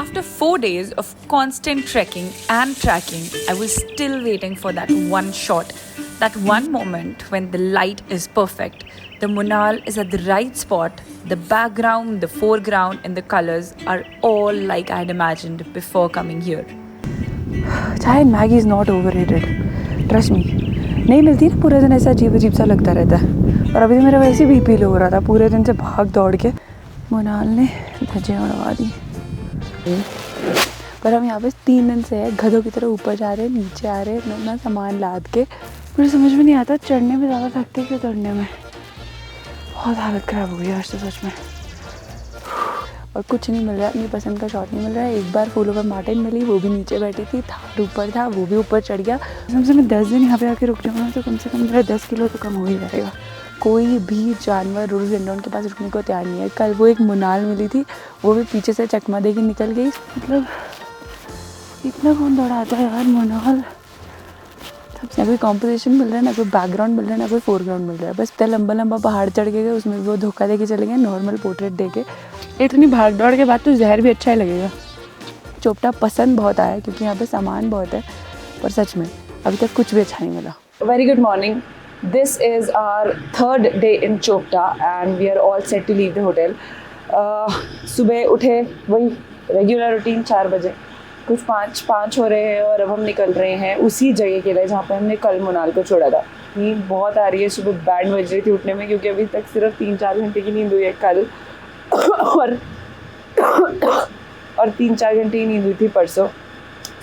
After 4 days of constant trekking and tracking, I was still waiting for that one shot, that one moment when the light is perfect. The Monal is at the right spot. The background, the foreground, and the colors are all like I had imagined before coming here. Chai and Maggie is not overrated. Trust me. नहीं मिलती ना पूरे दिन ऐसा अजीब सा लगता रहता है. और अभी तो मेरा वैसे बीपी लो हो रहा था पूरे दिन से भाग दौड़ के. मोनाल ने धज्जियाँ उड़वा दी. पर हम यहाँ पे 3 दिन से है गधों की तरह ऊपर जा रहे हैं, नीचे आ रहे हैं, अपना सामान लाद के. मुझे समझ में नहीं आता चढ़ने में ज़्यादा थकते कि उतरने में. बहुत हालत ख़राब हो गई आज तो सच में. और कुछ नहीं मिल रहा, अपनी पसंद का शॉट नहीं मिल रहा है. एक बार फूलों पर मार्टिन मिली, वो भी नीचे बैठी थी. थार ऊपर था, वो भी ऊपर चढ़ गया. समझे मैं 10 दिन यहाँ पे आके रुक जाऊँ ना तो कम से कम मेरा 10 किलो तो कम हो ही जाएगा. कोई भी जानवर रूल्स एंड उनके पास रुकने को तैयार नहीं है. कल वो एक मोनाल मिली थी, वो भी पीछे से चकमा दे के निकल गई. मतलब इतना कौन दौड़ाता है यार मोनाल. ना कोई कॉम्पोजिशन मिल रहा है, ना कोई बैकग्राउंड मिल रहा है, ना कोई फोरग्राउंड मिल रहा है. बस इतना लंबा लंबा पहाड़ चढ़ के गए, उसमें वो धोखा दे के चले गए नॉर्मल पोर्ट्रेट दे के. इतनी भाग दौड़ के बाद तो जहर भी अच्छा ही लगेगा. चोपटा पसंद बहुत आया क्योंकि यहाँ पे सामान बहुत है, पर सच में अभी तक कुछ भी अच्छा नहीं मिला. Very good morning. This is our 3rd day in Chopta and we are all set to leave the hotel. सुबह उठे वही रेगुलर रूटीन 4 बजे, कुछ 5 हो रहे हैं और अब हम निकल रहे हैं उसी जगह के लिए जहाँ पे हमने कल मोनाल को छोड़ा था. नींद बहुत आ रही है, सुबह बैंड बज रही थी उठने में क्योंकि अभी तक सिर्फ 3-4 घंटे की नींद हुई है कल और 3-4 घंटे की नींद हुई थी परसों.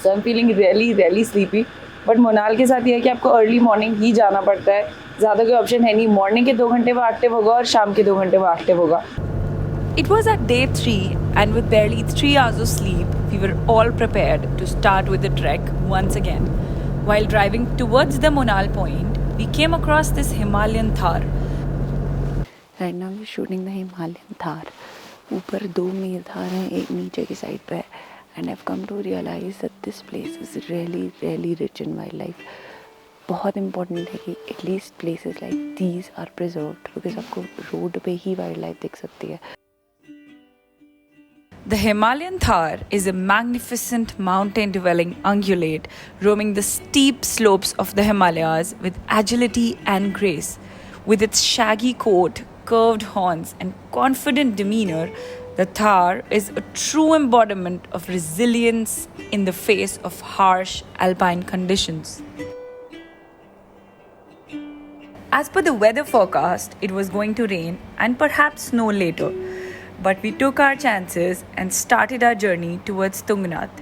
So I am feeling really sleepy. But Monal के साथ ये है कि आपको अर्ली मॉर्निंग ही जाना पड़ता है, ज़्यादा कोई ऑप्शन है नहीं. मॉर्निंग के 2 घंटे वो एक्टिव होगा और शाम के 2 घंटे वो एक्टिव होगा. It was at day 3 and with barely 3 hours of sleep, we were all prepared to start with the trek once again. While driving towards the Monal point, we came across this Himalayan Thar. Right now we're shooting the Himalayan Thar. ऊपर 2 mail Thar हैं, एक नीचे की side पे है. And I've come to realize that this place is really rich in wildlife. बहुत important है कि at least places like these are preserved because आपको रोड पे ही wildlife दिख सकती है. The Himalayan Thar is a magnificent mountain-dwelling ungulate roaming the steep slopes of the Himalayas with agility and grace. With its shaggy coat, curved horns, and confident demeanor, the Thar is a true embodiment of resilience in the face of harsh alpine conditions. As per the weather forecast, it was going to rain and perhaps snow later. But we took our chances and started our journey towards Tungnath.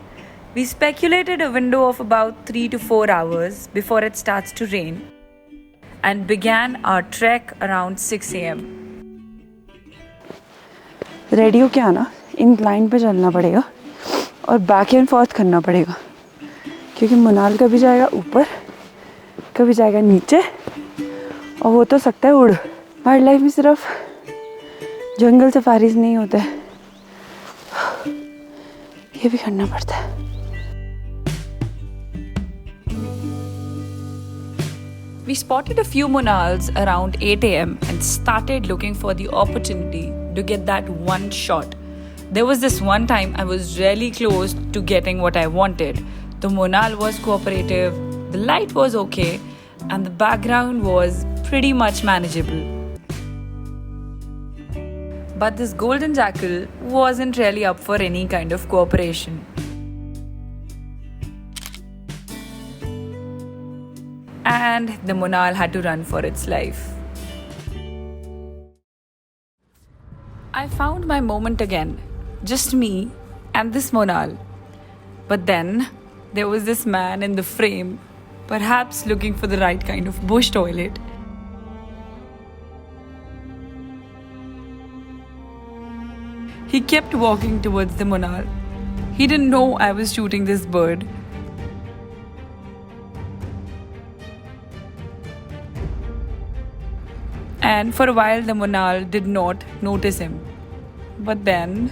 We speculated a window of about 3 to 4 hours before it starts to rain and began our trek around 6 a.m. Ready हो क्या ना, incline पे चलना पड़ेगा और back and fourth करना पड़ेगा क्योंकि मोनाल कभी जाएगा ऊपर, कभी जाएगा नीचे और हो तो सकता है उड़. वाइल्ड लाइफ में सिर्फ जंगल सफारीज नहीं होते, ये भी करना पड़ता है. We spotted a few Monals around 8 a.m. and started looking for the opportunity to get that one shot. There was this one time I was really close to getting what I wanted. The Monal was cooperative, the light was okay, and the background was pretty much manageable. But this golden jackal wasn't really up for any kind of cooperation. And the Monal had to run for its life. I found my moment again, just me and this Monal. But then there was this man in the frame, perhaps looking for the right kind of bush toilet. He kept walking towards the Monal. He didn't know I was shooting this bird. And for a while the Monal did not notice him. But then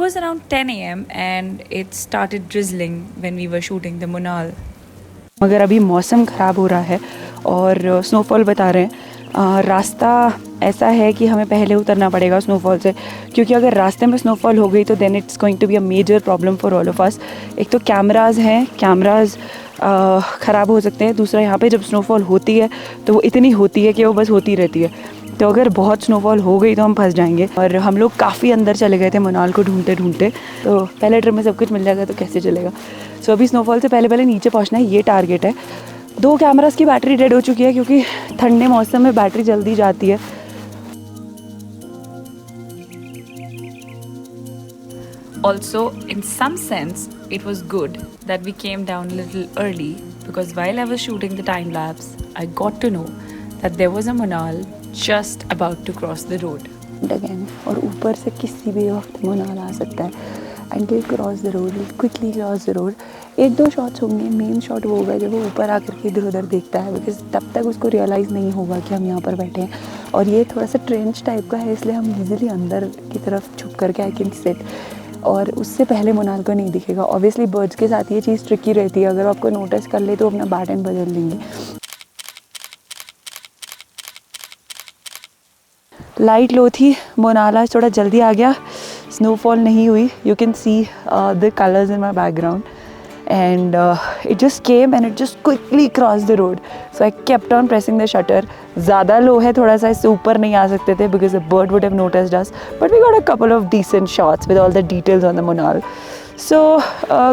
was around 10 a.m. and it started drizzling when we were shooting the Monal. मगर अभी मौसम ख़राब हो रहा है और snowfall बता रहे हैं। रास्ता ऐसा है कि हमें पहले उतरना पड़ेगा स्नोफॉल से, क्योंकि अगर रास्ते में स्नोफॉल हो गई तो then it's going to be a major problem for all of us. एक तो कैमराज़ हैं, कैमराज़ ख़राब हो सकते हैं। दूसरा यहाँ पे जब स्नोफॉल होती है तो वो इतनी होती है कि वो बस होती रहती है, तो अगर बहुत स्नोफॉल हो गई तो हम फंस जाएंगे। और हम लोग काफ़ी अंदर चले गए थे मोनाल को ढूंढते ढूंढते, तो पहले ट्रिप में सब कुछ मिल जाएगा तो कैसे चलेगा। सो अभी स्नोफॉल से पहले पहले नीचे पहुंचना है, ये टारगेट है। 2 कैमरास की बैटरी डेड हो चुकी है क्योंकि ठंडे मौसम में बैटरी जल्दी जाती है। Also, in some sense, it was good that we came down a little early, because while I was shooting the time lapse, I got to know that there was a Monal just about to cross the road. Again, और ऊपर से किसी भी वक्त मोनाल आ सकता है। And will cross the road, will quickly cross the road. 1-2 shots होंगे, main shot वो होगा जब वो ऊपर आकर के इधर उधर देखता है, बिकॉज तब तक उसको रियलाइज़ नहीं होगा कि हम यहाँ पर बैठे हैं। और ये थोड़ा सा ट्रेंच टाइप का है, इसलिए हम ईजिली अंदर की तरफ छुप करके आई कैन सिट, और उससे पहले मोनाल को नहीं दिखेगा। ऑब्वियसली बर्ड्स के साथ ये चीज़ ट्रिकी रहती है, अगर आपको नोटिस कर ले तो अपना पैटर्न बदल देंगे। लाइट लो थी, मोनाल आज थोड़ा जल्दी आ गया, स्नोफॉल नहीं हुई। You can see the colours in my background and it just came and it just quickly cross the road. So I kept on pressing the shutter. ज़्यादा लो है, थोड़ा सा इससे ऊपर नहीं आ सकते थे because the bird would have noticed us, but we got a couple of decent shots with all the details on the monal. So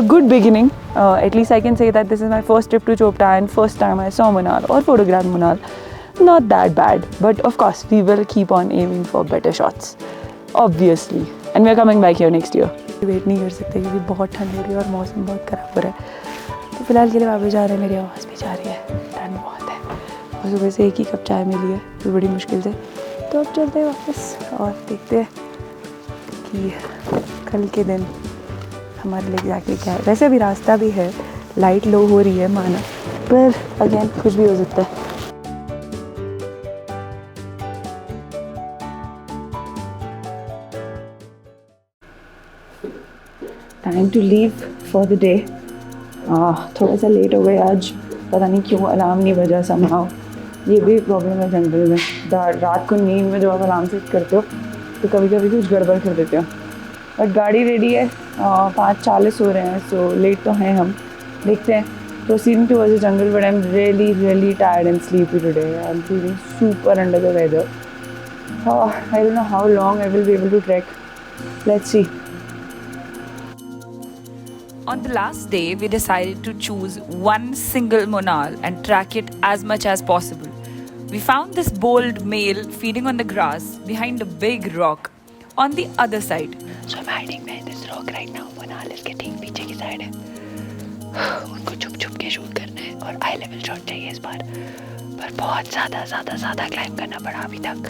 good beginning. At least I can say that this is my first trip to Chopta and first time I saw Monal or photographed Monal. Not that bad, but of course we will keep on aiming for better shots, obviously. And we are coming back here next year. Wait नहीं कर सकते क्योंकि बहुत ठंड हो रही है और मौसम बहुत ख़राब हो रहा है, तो फिलहाल के लिए वापस जा रहे हैं। मेरी आवाज़ भी जा रही है, ठंड बहुत है और सुबह से एक ही कप चाय मिली है तो बड़ी मुश्किल से। तो अब चलते हैं वापस और देखते हैं कि कल के दिन हमारे लिए जाके क्या है। वैसे अभी रास्ता भी है, लाइट लो हो रही है माना, पर अगेन कुछ भी हो सकता है। Time to leave for the day. थोड़ा सा लेट हो गए आज, पता नहीं क्यों अलार्म नहीं बजा समहाउ। ये भी प्रॉब्लम है जंगल में, रात को नींद में जब आप अलार्म सेट करते हो तो कभी कभी कुछ गड़बड़ कर देते हो। बट गाड़ी रेडी है, 5:40 हो रहे हैं, सो लेट तो हैं हम। देखते हैं। Proceeding towards the jungle, but I'm really tired and sleepy today. I'm feeling super under the weather. I don't know how long I will be able to trek. Let's see. On the last day, we decided to choose one single Monal and track it as much as possible. We found this bold male feeding on the grass behind a big rock on the other side. So I'm hiding behind this rock right now. Monal इसके ठीक पीछे की side है। उनको छुप के shoot करना है और आई लेवल शॉट चाहिए इस बार, पर बहुत ज़्यादा क्लाइंब करना पड़ा अभी तक।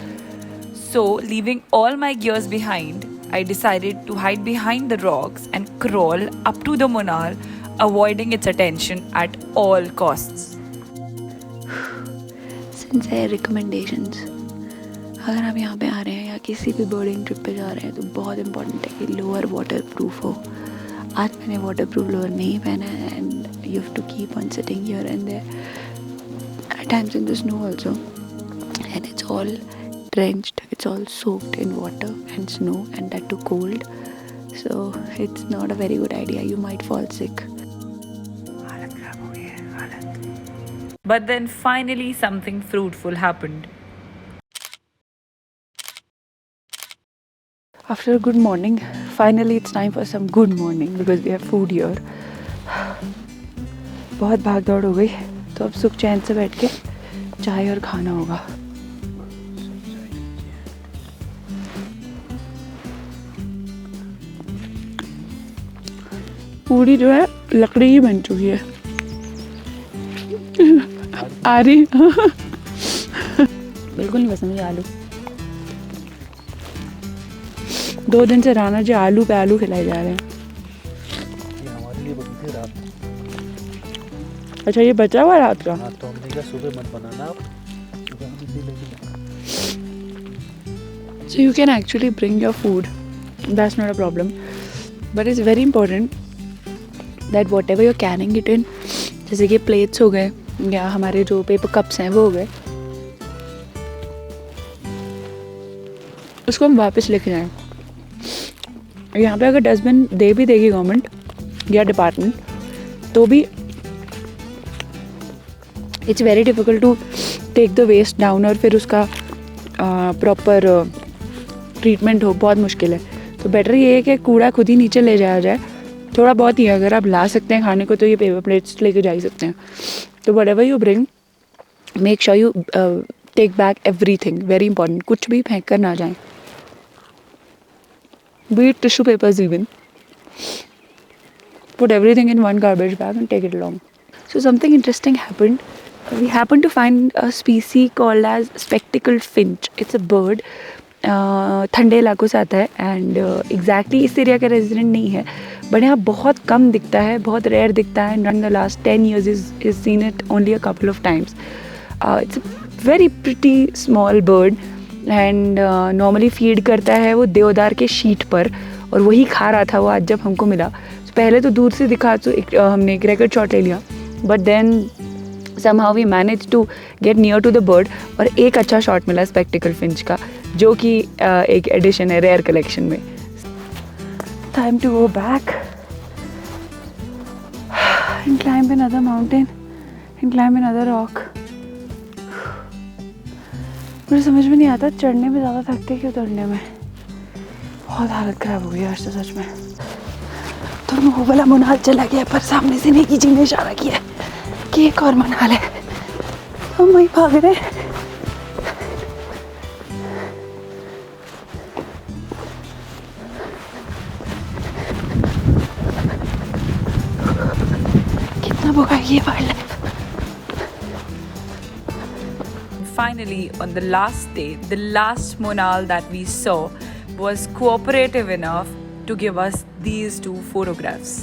So, leaving all my gears behind, I decided to hide behind the rocks and crawl up to the Monal, avoiding its attention at all costs. Sincere recommendations. अगर आप यहाँ पे आ रहे हैं या किसी भी बर्डिंग ट्रिप पे जा रहे हैं तो बहुत इंपॉर्टेंट है कि लोअर वाटर प्रूफ हो। आज मैंने वाटर प्रूफ लोअर नहीं पहना है and you have to keep on sitting here and there at times in the snow also, and it's all drenched, it's all soaked in water and snow and that too cold, so it's not a very good idea. You might fall sick. But then finally something fruitful happened. After a good morning, finally it's time for some good morning because we have food here. बहुत भाग दौड़ हो गई, तो अब सुख चैन से बैठ के चाय और खाना होगा। पूरी जो है लकड़ी की बन चुकी है। आ रही बिल्कुल नहीं पसंद मुझे आलू। 2 दिन से राणा जी आलू पे आलू खिलाए जा रहे हैं। ये हमारे लिए बनी थी रात। अच्छा, ये बचा हुआ रात का? हाँ, तो हमने कहा सुबह मत बनाना आप, सुबह हम इसी लेके So you can actually bring your food. That's not a problem. But it's very important that whatever you're canning it in, जैसे कि प्लेट्स हो गए या हमारे जो पेपर कप्स हैं वो हो गए, उसको हम वापस लेके जाएं। यहाँ पे अगर डस्टबिन दे भी देगी गवर्नमेंट या डिपार्टमेंट, तो भी it's very difficult to take the waste down और फिर उसका प्रॉपर ट्रीटमेंट हो, बहुत मुश्किल है। तो बेटर ये है कि कूड़ा खुद ही नीचे ले जाया जाए। थोड़ा बहुत ही अगर आप ला सकते हैं खाने को तो ये पेपर प्लेट्स लेके जा ही सकते हैं। तो whatever you bring, make sure you take back everything, very important. कुछ भी फेंक कर ना जाएं, be it tissue papers even. Put everything in one garbage bag and take it along. So something interesting happened. We happened to find a species called as spectacled finch. It's a bird. ठंडे इलाकों से आता है and exactly इस area का resident नहीं है, but यहाँ बहुत कम दिखता है, बहुत रेयर दिखता है। In the last 10 years is seen it only a couple of times. It's a very pretty small bird and normally feed करता है वो देवदार के शीट पर, और वही खा रहा था वो आज जब हमको मिला। तो पहले तो दूर से दिखा तो हमने एक रिकॉर्ड शॉट ले लिया, but then somehow we managed to get near to the bird और एक अच्छा शॉट मिला स्पेक्टिकल फिंच का, जो कि एक एडिशन है रेयर कलेक्शन में। Time to go back and climb another mountain and climb another rock. मुझे समझ में नहीं आता चढ़ने में ज़्यादा थकते कि उतरने में। बहुत हालत ख़राब हो गई आज तो सच में। तो वो वाला मोनाल चला गया, पर सामने से नेकी जी ने इशारा किया कि एक और मोनाल है, हम वहीं भाग रहे हैं। कितना भोगा ये wild life. Finally, on the last day, the last Monal that we saw was cooperative enough to give us these two photographs.